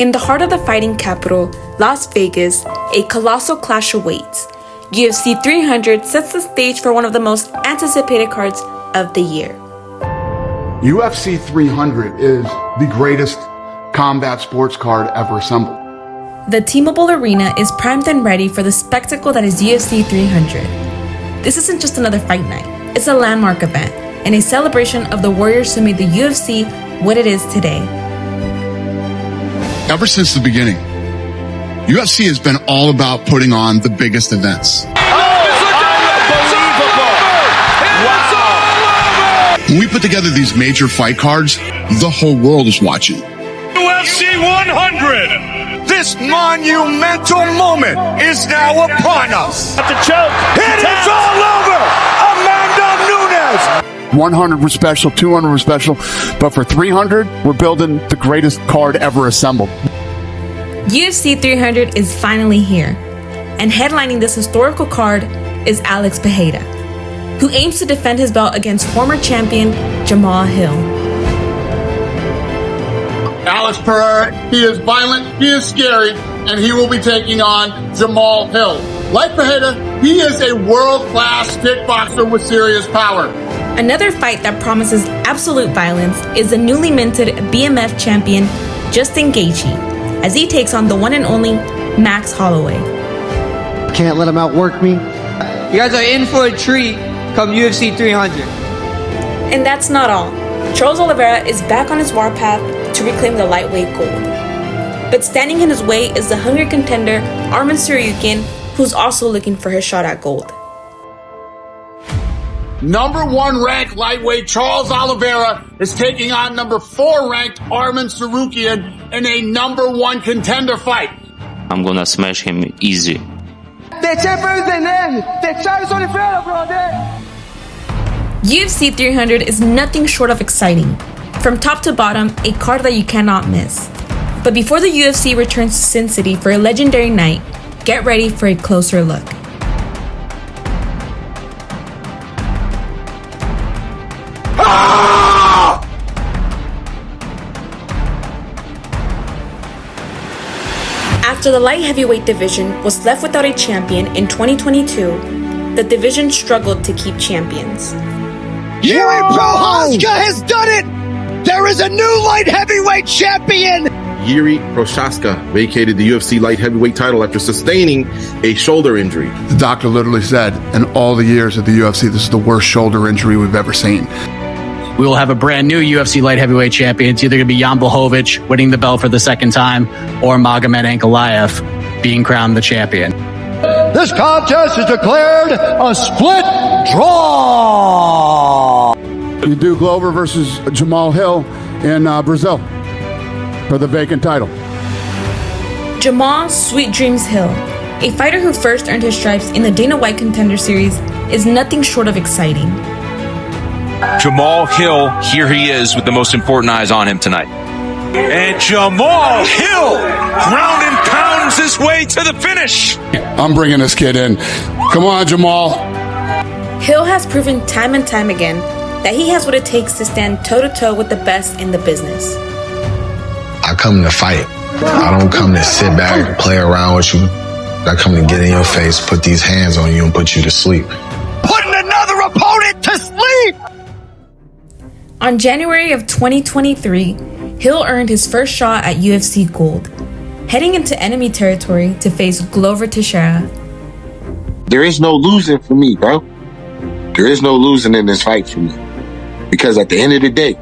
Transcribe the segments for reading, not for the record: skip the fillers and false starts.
In the heart of the fighting capital, Las Vegas, a colossal clash awaits. UFC 300 sets the stage for one of the most anticipated cards of the year. UFC 300 is the greatest combat sports card ever assembled. The T-Mobile Arena is primed and ready for the spectacle that is UFC 300. This isn't just another fight night, it's a landmark event and a celebration of the warriors who made the UFC what it is today. Ever since the beginning, UFC has been all about putting on the biggest events. When we put together these major fight cards, the whole world is watching. UFC 100! This monumental moment is now upon us. At the choke. And it's all over! Amanda Nunes! 100 was special, 200 was special, but for 300, we're building the greatest card ever assembled. UFC 300 is finally here, and headlining this historical card is Alex Pereira, who aims to defend his belt against former champion Jamahal Hill. Alex Pereira, he is violent, he is scary, and he will be taking on Jamahal Hill. Like Pereira, he is a world-class kickboxer with serious power. Another fight that promises absolute violence is the newly minted BMF champion Justin Gaethje, as he takes on the one and only Max Holloway. Can't let him outwork me. You guys are in for a treat come UFC 300. And that's not all. Charles Oliveira is back on his warpath to reclaim the lightweight gold. But standing in his way is the hungry contender Arman Tsarukyan, who's also looking for his shot at gold. Number 1 ranked lightweight Charles Oliveira is taking on number 4 ranked Arman Tsarukyan in a number 1 contender fight. I'm gonna smash him easy. UFC 300 is nothing short of exciting. From top to bottom, a card that you cannot miss. But before the UFC returns to Sin City for a legendary night, get ready for a closer look. After the light heavyweight division was left without a champion in 2022, the division struggled to keep champions. Yuri Prochazka has done it! There is a new light heavyweight champion! Yuri Prochazka vacated the UFC light heavyweight title after sustaining a shoulder injury. The doctor literally said, in all the years of the UFC, this is the worst shoulder injury we've ever seen. We will have a brand new UFC light heavyweight champion. It's either going to be Jan Blachowicz winning the belt for the second time or Magomed Ankalaev being crowned the champion. This contest is declared a split draw! You do Glover versus Jamahal Hill in Brazil for the vacant title. Jamahal Sweet Dreams Hill, a fighter who first earned his stripes in the Dana White Contender Series, is nothing short of exciting. Jamahal Hill, here he is with the most important eyes on him tonight. And Jamahal Hill ground and pounds his way to the finish. I'm bringing this kid in. Come on, Jamahal. Hill has proven time and time again that he has what it takes to stand toe-to-toe with the best in the business. I come to fight. I don't come to sit back and play around with you. I come to get in your face, put these hands on you, and put you to sleep. Putting another opponent to sleep! On January of 2023, Hill earned his first shot at UFC Gold, heading into enemy territory to face Glover Teixeira. There is no losing for me, bro. There is no losing in this fight for me. Because at the end of the day,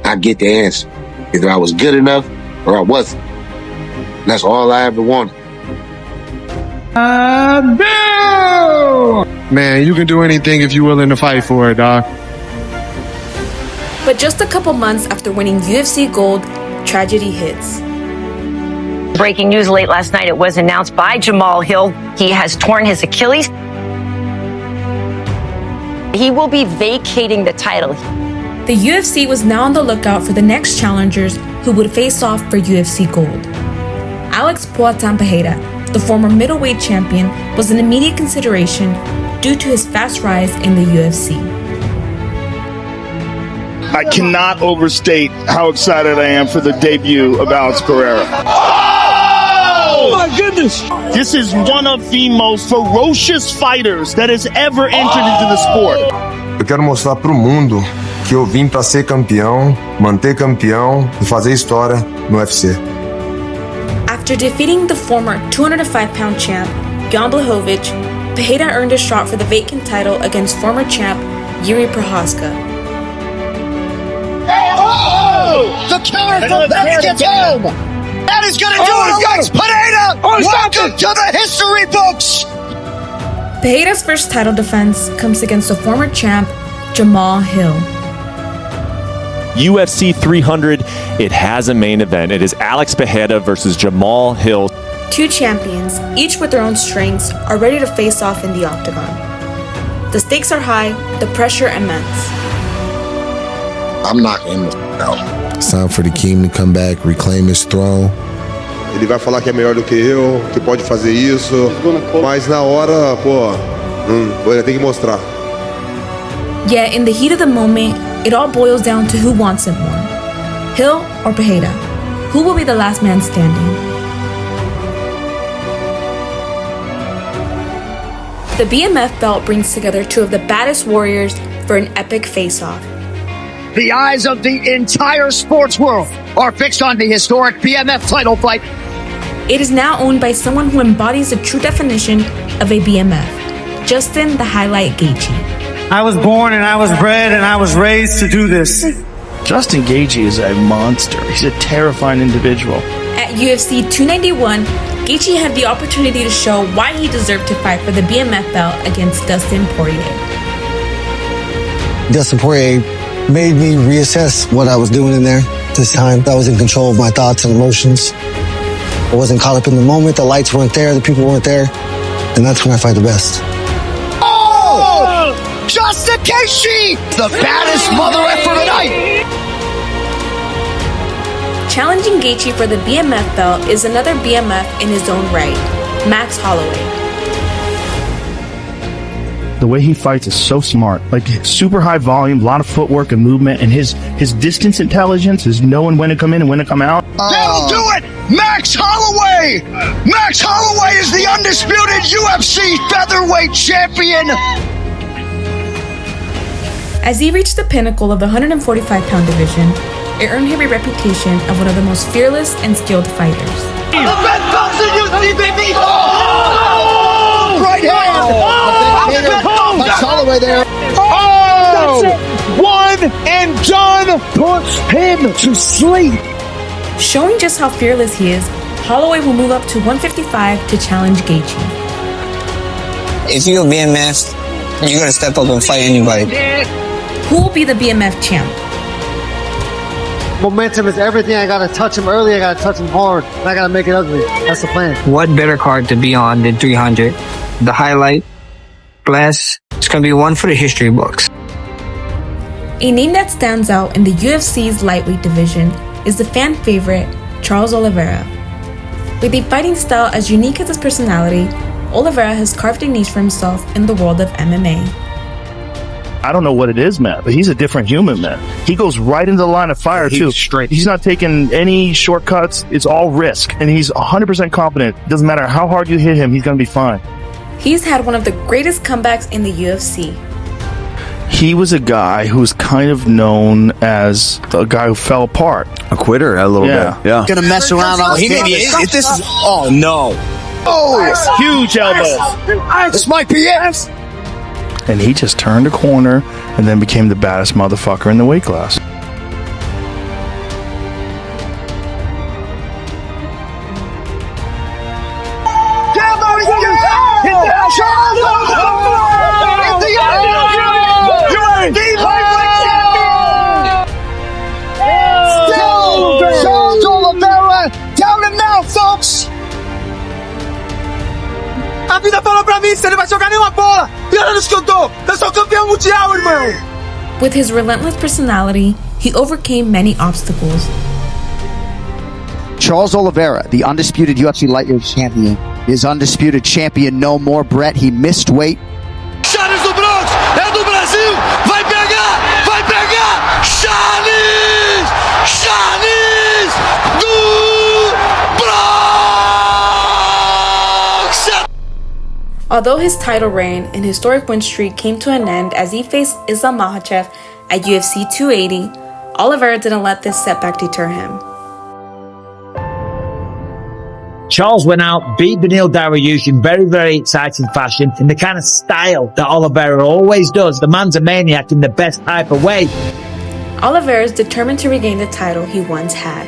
I get the answer. Either I was good enough or I wasn't. And that's all I ever wanted. Man, you can do anything if you're willing to fight for it, dog. But just a couple months after winning UFC Gold, tragedy hits. Breaking news late last night, it was announced by Jamahal Hill. He has torn his Achilles. He will be vacating the title. The UFC was now on the lookout for the next challengers who would face off for UFC Gold. Alex Pereira, the former middleweight champion, was an immediate consideration due to his fast rise in the UFC. I cannot overstate how excited I am for the debut of Alex Pereira. Oh my goodness! This is one of the most ferocious fighters that has ever entered into the sport. Eu quero mostrar pro mundo que eu vim para ser campeão, manter campeão e fazer história no UFC. After defeating the former 205-pound champ, Jan Blachowicz, Pereira earned a shot for the vacant title against former champ Jiri Prochazka. The counter from Beck gets home! That is going to do it, Alex Pereira! Welcome to the history books! Pereira's first title defense comes against the former champ Jamahal Hill. UFC 300, it has a main event. It is Alex Pereira versus Jamahal Hill. Two champions, each with their own strengths, are ready to face off in the octagon. The stakes are high, the pressure immense. I'm knocking him out. It's time for the king to come back, reclaim his throne. Ele vai falar que é melhor do que eu, que pode fazer isso, mas na hora, pô, vai ter que mostrar. Yet, in the heat of the moment, it all boils down to who wants it more. Hill or Pereira? Who will be the last man standing? The BMF belt brings together two of the baddest warriors for an epic face-off. The eyes of the entire sports world are fixed on the historic BMF title fight. It is now owned by someone who embodies the true definition of a BMF, Justin the Highlight Gaethje. I was born and I was bred and I was raised to do this. Justin Gaethje is a monster. He's a terrifying individual. At UFC 291, Gaethje had the opportunity to show why he deserved to fight for the BMF belt against Dustin Poirier. Dustin Poirier made me reassess what I was doing in there this time. I was in control of my thoughts and emotions. I wasn't caught up in the moment. The lights weren't there. The people weren't there. And that's when I fight the best. Oh! Justin Gaethje, the baddest mother effer tonight. Challenging Gaethje for the BMF belt is another BMF in his own right, Max Holloway. The way he fights is so smart. Like, super high volume, a lot of footwork and movement, and his distance intelligence is knowing when to come in and when to come out. That'll do it! Max Holloway! Max Holloway is the undisputed UFC featherweight champion! As he reached the pinnacle of the 145-pound division, it earned him a reputation of one of the most fearless and skilled fighters. The best boxer UFC, baby! Oh! Right hand! Max Holloway there. Oh! One and done! Puts him to sleep! Showing just how fearless he is, Holloway will move up to 155 to challenge Gaethje. If you're a BMF, you're gonna step up and fight anybody. Who will be the BMF champ? Momentum is everything. I gotta touch him early, I gotta touch him hard, and I gotta make it ugly. That's the plan. What better card to be on than 300? The highlight, bless, it's gonna be one for the history books. A name that stands out in the UFC's lightweight division is the fan favorite, Charles Oliveira. With a fighting style as unique as his personality, Oliveira has carved a niche for himself in the world of MMA. I don't know what it is, man, but he's a different human, man. He goes right into the line of fire, too. Straight. He's not taking any shortcuts. It's all risk. And he's 100% confident. Doesn't matter how hard you hit him, he's going to be fine. He's had one of the greatest comebacks in the UFC. He was a guy who was kind of known as the guy who fell apart. A quitter, a little bit. Yeah. Gonna mess around on He maybe if this is. Oh, no. Oh, huge elbow. This might be it. And he just turned a corner and then became the baddest motherfucker in the weight class. Charles Oliveira down and now, folks. A vida falou pra mim, você não vai jogar nenhuma bola. E olha nos que eu tô. Eu sou campeão mundial, irmão. With his relentless personality, he overcame many obstacles. Charles Oliveira, the undisputed UFC lightweight champion, is undisputed champion no more. Brett, he missed weight. Charles do Bronx, é do Brasil. Vai pegar, vai pegar. Charles! Chaves do Bronx! Although his title reign and historic win streak came to an end as he faced Islam Makhachev at UFC 280, Oliveira didn't let this setback deter him. Charles went out, beat Beneil Dariush in very, very exciting fashion, in the kind of style that Oliveira always does. The man's a maniac in the best type of way. Oliveira is determined to regain the title he once had.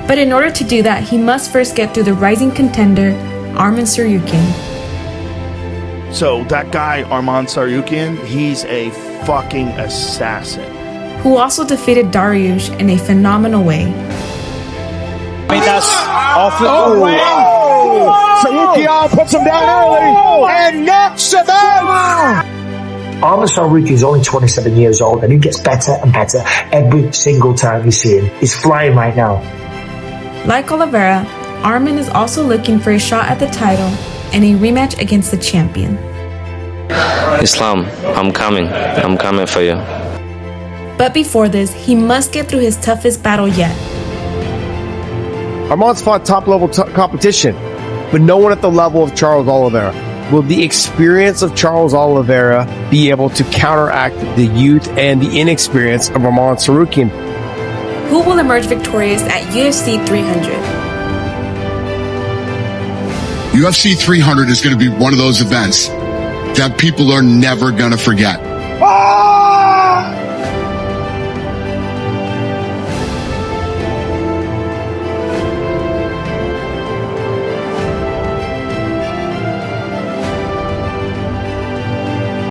But in order to do that, he must first get through the rising contender, Arman Tsarukyan. So that guy, Arman Tsarukyan, he's a fucking assassin. Who also defeated Dariush in a phenomenal way. I mean, that's off the Tsarukyan puts him down early and knocks him out. Arman Tsarukyan is only 27 years old and he gets better and better every single time you see him. He's flying right now. Like Oliveira, Arman is also looking for a shot at the title and a rematch against the champion. Islam, I'm coming for you. But before this, he must get through his toughest battle yet. Arman's fought top-level competition, but no one at the level of Charles Oliveira. Will the experience of Charles Oliveira be able to counteract the youth and the inexperience of Arman Tsarukyan? Who will emerge victorious at UFC 300? UFC 300 is going to be one of those events that people are never going to forget. Oh!